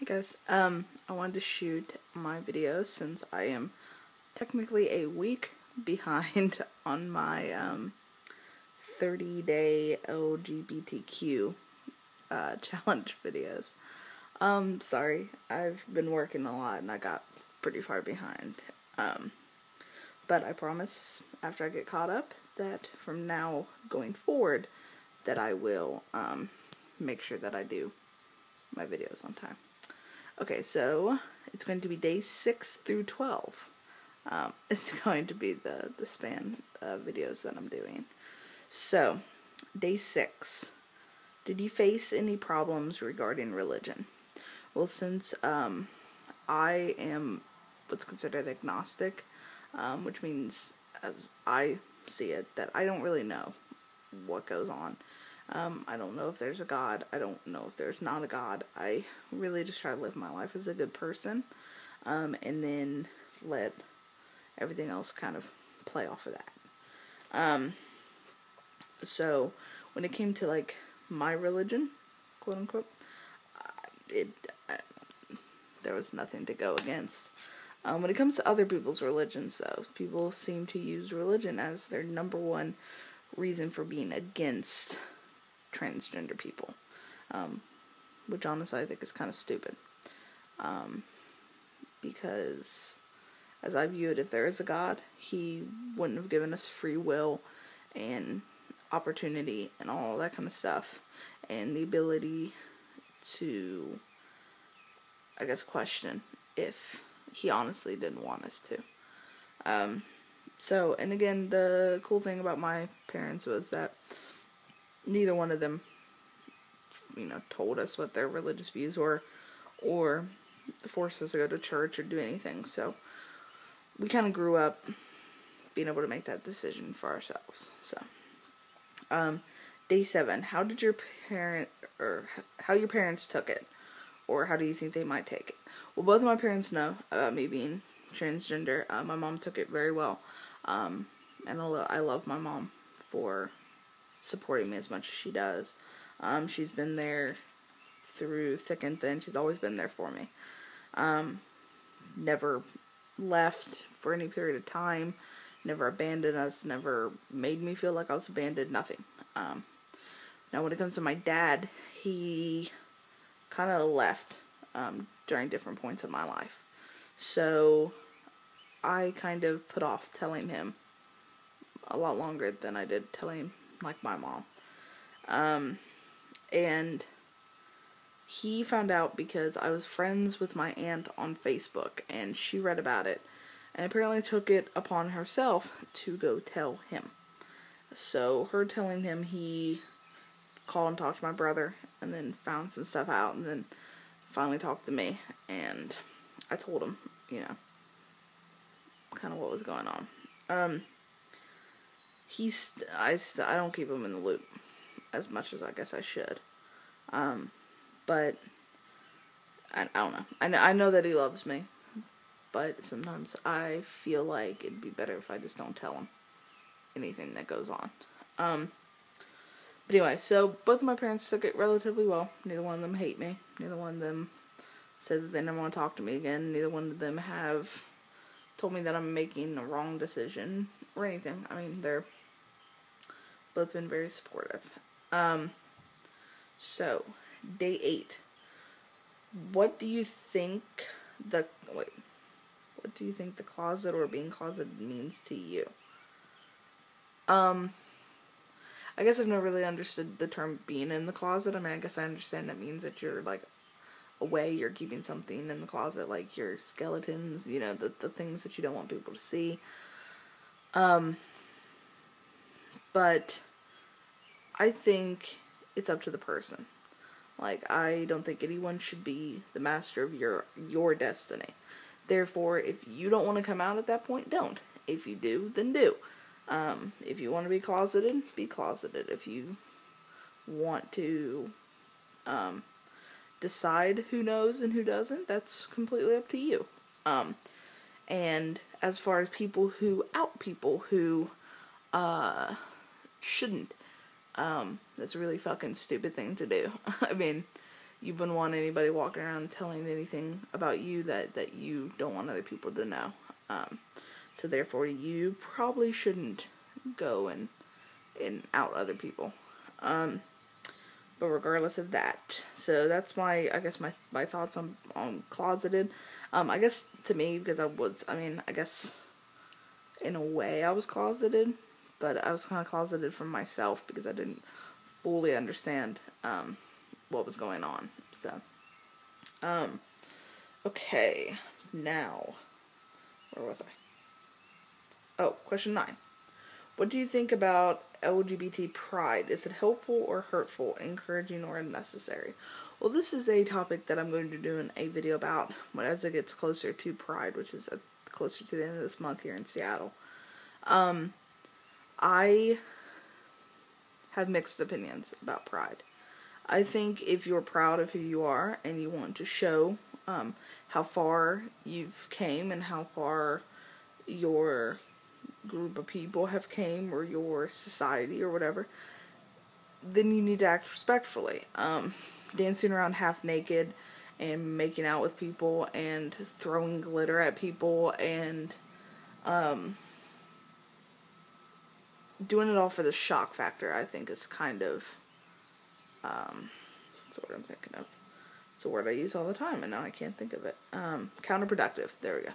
Hey guys, I wanted to shoot my videos since I am technically a week behind on my 30-day LGBTQ challenge videos. Sorry, I've been working a lot and I got pretty far behind. But I promise after I get caught up that from now going forward that I will make sure that I do my videos on time. Okay, so it's going to be day 6 through 12. It's going to be the span of videos that I'm doing. So, day 6. Did you face any problems regarding religion? Well, since I am what's considered agnostic, which means, as I see it, that I don't really know what goes on. I don't know if there's a God. I don't know if there's not a God. I really just try to live my life as a good person, and then let everything else kind of play off of that. So when it came to like my religion, quote unquote, there was nothing to go against. When it comes to other people's religions, though, people seem to use religion as their number one reason for being against transgender people, which honestly I think is kind of stupid, because as I view it, if there is a God, he wouldn't have given us free will and opportunity and all that kind of stuff, and the ability to, I guess, question if he honestly didn't want us to. So, and again, the cool thing about my parents was that neither one of them, told us what their religious views were or forced us to go to church or do anything. So we kind of grew up being able to make that decision for ourselves. So, day 7, how did your how your parents took it, or how do you think they might take it? Well, both of my parents know about me being transgender. My mom took it very well, and I love my mom for supporting me as much as she does. She's been there through thick and thin. She's always been there for me. Never left for any period of time, never abandoned us, never made me feel like I was abandoned, nothing. Now when it comes to my dad, he kind of left during different points of my life. So I kind of put off telling him a lot longer than I did telling like my mom. And he found out because I was friends with my aunt on Facebook, and she read about it, and apparently took it upon herself to go tell him. So her telling him, he called and talked to my brother, and then found some stuff out, and then finally talked to me, and I told him, kind of what was going on. I don't keep him in the loop as much as I guess I should. But I don't know. I know that he loves me, but sometimes I feel like it'd be better if I just don't tell him anything that goes on. But anyway, so both of my parents took it relatively well. Neither one of them hate me. Neither one of them said that they never want to talk to me again. Neither one of them have told me that I'm making a wrong decision or anything. I mean, they're both been very supportive. So, day 8. What do you think the closet or being closeted means to you? I guess I've never really understood the term being in the closet. I mean, I guess I understand that means that you're like away, you're keeping something in the closet, like your skeletons, the things that you don't want people to see. But I think it's up to the person. Like, I don't think anyone should be the master of your destiny. Therefore, if you don't want to come out at that point, don't. If you do, then do. If you want to be closeted, be closeted. If you want to decide who knows and who doesn't, that's completely up to you. And as far as people who out people who shouldn't, that's a really fucking stupid thing to do. I mean, you wouldn't want anybody walking around telling anything about you that you don't want other people to know. So therefore, you probably shouldn't go and out other people. But regardless of that, so that's my thoughts on closeted. I guess to me, because I guess in a way I was closeted, but I was kind of closeted from myself because I didn't fully understand what was going on. So, okay, now, where was I? Oh, question 9. What do you think about LGBT Pride? Is it helpful or hurtful, encouraging or unnecessary? Well, this is a topic that I'm going to do a video about as it gets closer to Pride, which is closer to the end of this month here in Seattle. I have mixed opinions about Pride. I think if you're proud of who you are and you want to show how far you've came and how far your group of people have came, or your society or whatever, then you need to act respectfully. Dancing around half naked and making out with people and throwing glitter at people and doing it all for the shock factor, I think is kind of that's what I'm thinking of. It's a word I use all the time and now I can't think of it. Counterproductive. There we go.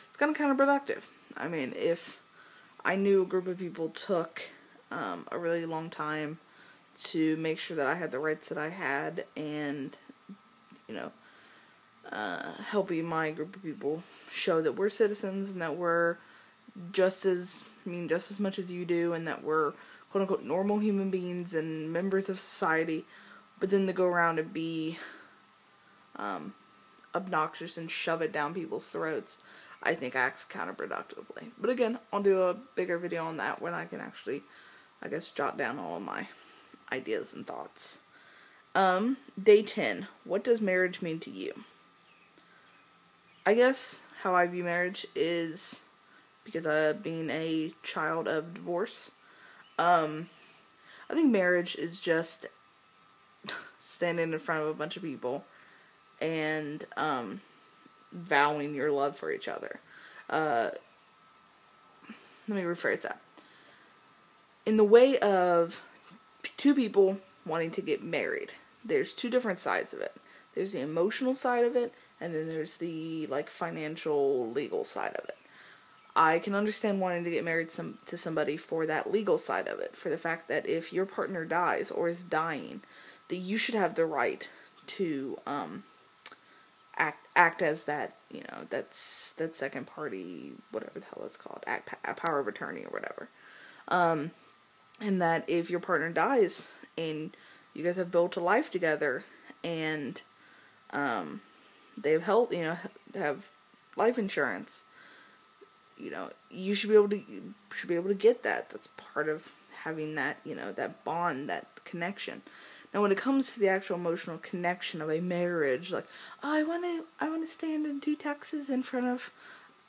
It's kind of counterproductive. I mean, if I knew a group of people took a really long time to make sure that I had the rights that I had, and helping my group of people show that we're citizens and that we're just as much as you do, and that we're quote unquote normal human beings and members of society, but then to go around and be obnoxious and shove it down people's throats, I think acts counterproductively. But again, I'll do a bigger video on that when I can actually, jot down all of my ideas and thoughts. Day 10. What does marriage mean to you? I guess how I view marriage is, because being a child of divorce, I think marriage is just standing in front of a bunch of people and vowing your love for each other. Let me rephrase that. In the way of two people wanting to get married, there's two different sides of it. There's the emotional side of it, and then there's the financial, legal side of it. I can understand wanting to get married to somebody for that legal side of it, for the fact that if your partner dies or is dying, that you should have the right to act as that, that's that second party, whatever the hell it's called, a power of attorney or whatever. And that if your partner dies and you guys have built a life together and they have health, have life insurance, you should be able to get that. That's part of having that, that bond, that connection. Now, when it comes to the actual emotional connection of a marriage, I want to stand and do taxes in front of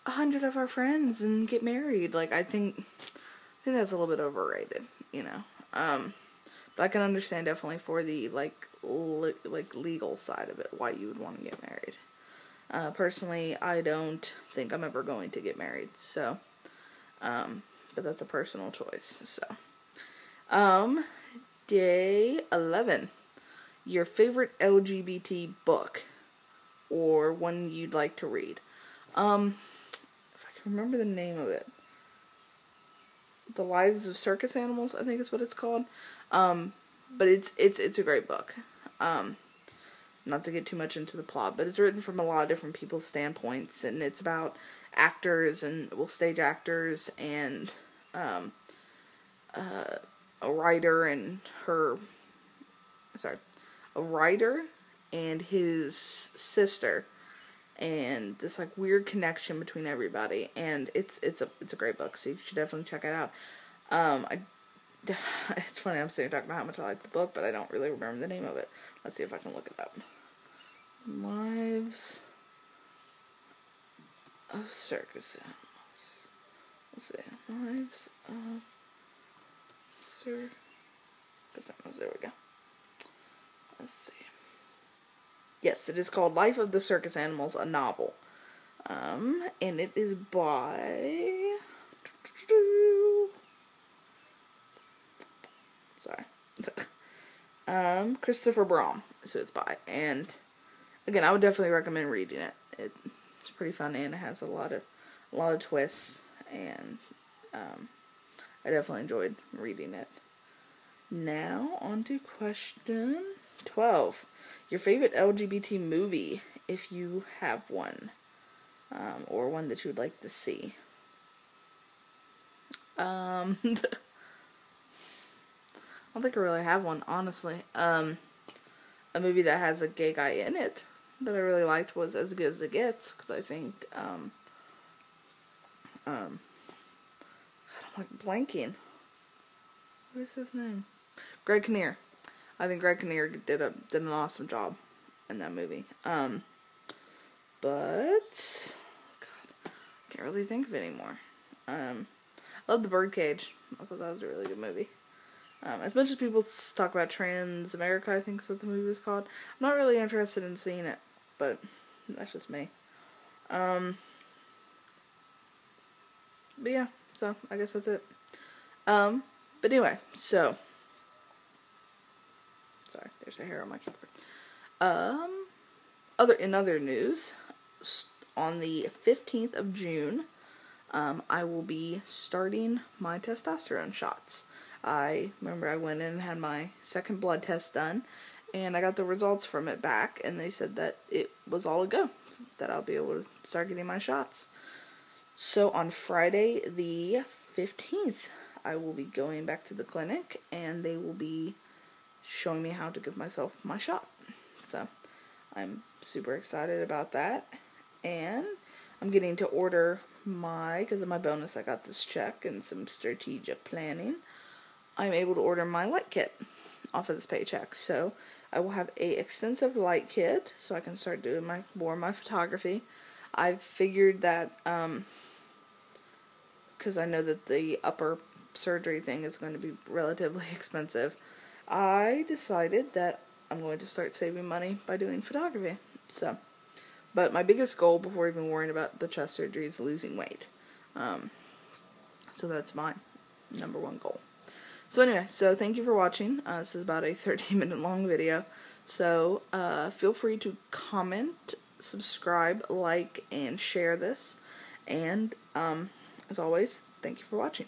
100 of our friends and get married. I think that's a little bit overrated, But I can understand definitely for the legal side of it why you would want to get married. Personally, I don't think I'm ever going to get married, so but that's a personal choice. So, day 11. Your favorite LGBT book or one you'd like to read. If I can remember the name of it. The Lives of Circus Animals, I think is what it's called. But it's a great book. Not to get too much into the plot, but it's written from a lot of different people's standpoints, and it's about actors and stage actors and a writer and his sister, and this weird connection between everybody, and it's a great book, so you should definitely check it out. It's funny, I'm sitting talking about how much I like the book, but I don't really remember the name of it. Let's see if I can look it up. Lives of Circus Animals. Let's see. Lives of Circus Animals. There we go. Let's see. Yes, it is called Life of the Circus Animals, a novel. And it is by... Sorry. Christopher Braum is who it's by. And, again, I would definitely recommend reading it. It's pretty fun, and it has a lot of twists, and I definitely enjoyed reading it. Now, on to question 12. Your favorite LGBT movie, if you have one, or one that you would like to see. I don't think I really have one, honestly. A movie that has a gay guy in it that I really liked was As Good as It Gets, because I think, God, I'm like blanking. What is his name? Greg Kinnear. I think Greg Kinnear did an awesome job in that movie. But God, I can't really think of it anymore. I love The Birdcage. I thought that was a really good movie. As much as people talk about Trans America, I think is what the movie was called, I'm not really interested in seeing it, but that's just me. But yeah, so I guess that's it. But anyway, so sorry, there's a hair on my keyboard. In other news, on the 15th of June, I will be starting my testosterone shots. I remember I went in and had my second blood test done, and I got the results from it back, and they said that it was all a go, that I'll be able to start getting my shots. So on Friday the 15th, I will be going back to the clinic, and they will be showing me how to give myself my shot. So I'm super excited about that, and I'm getting to order because of my bonus, I got this check and some strategic planning. I'm able to order my light kit off of this paycheck. So I will have a extensive light kit so I can start doing more of my photography. I've figured that, because I know that the upper surgery thing is going to be relatively expensive, I decided that I'm going to start saving money by doing photography. But my biggest goal before even worrying about the chest surgery is losing weight. So that's my number one goal. So anyway, thank you for watching. This is about a 13-minute long video. So feel free to comment, subscribe, like, and share this. And as always, thank you for watching.